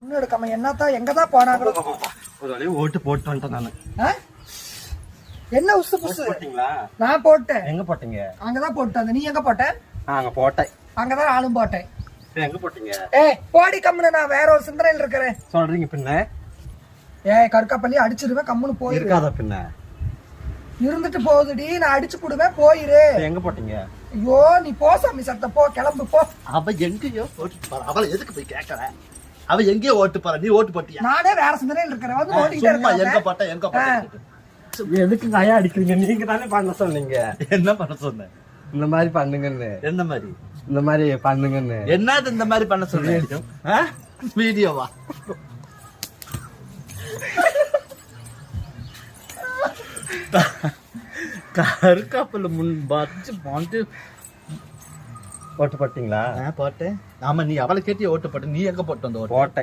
இன்னும் எடுக்காம என்னத்தான் எங்கதான் போனாங்களோ. ஒரு வழியும் ஓட்டு போட்டு வந்துட்டேன் நானு. என்ன உசு புசு போட்டீங்களா? நான் போட்டேன். எங்க போட்டீங்க? அங்கதான் போட்டு. நீ எங்க போட்ட? அங்க போட்டேன். அங்கதான் நானும் போட்டேன். எங்க போட்டீங்க? போடி கம்முனு, நான் வேற ஒரு சிந்தனையில் இருக்கிறேன். சொல்றீங்க பின்ன? கற்காப்பள்ளி அடிச்சிருவேன், கம்முனு போயிரு. இருக்காத பின்ன இருந்துட்டு போகுதுடி, நான் அடிச்சு போடுவேன், போயிரு. எங்க போட்டீங்க? ஐயோ நீ போ சாமி, சத்த போ, கிளம்பு போ. அவ எங்கேயோ ஓட்டு போற, அவளை எதுக்கு போய் கேட்கற? அவ எங்கேயோ ஓட்டு போற, நீ ஓட்டு போட்டியா? நானே வேற சிந்தனையில் இருக்கிறேன். வந்து ஓடிக்கிட்டே சும்மா எங்க இருக்காங்க. போட்ட எங்க போட்ட? எதுக்கு நயா அடிக்கிறீங்க? நீங்க தானே பண்ண சொன்னீங்க. என்ன பண்ண சொன்ன? இந்த மாதிரி பண்ணுங்கன்னு. என்ன மாதிரி? இந்த மாதிரி பண்ணுங்கன்னு. என்னது இந்த மாதிரி பண்ண சொன்ன? வீடியோவா? கருக்காப்புல முன் பச்சு பாட்டு ஓட்டு போட்டீங்களா? போட்டேன். ஆமா, நீ அவளை கேட்டி ஓட்டு போட்ட, நீ எங்க போட்டு வந்த ஓட்டு? போட்டேன்.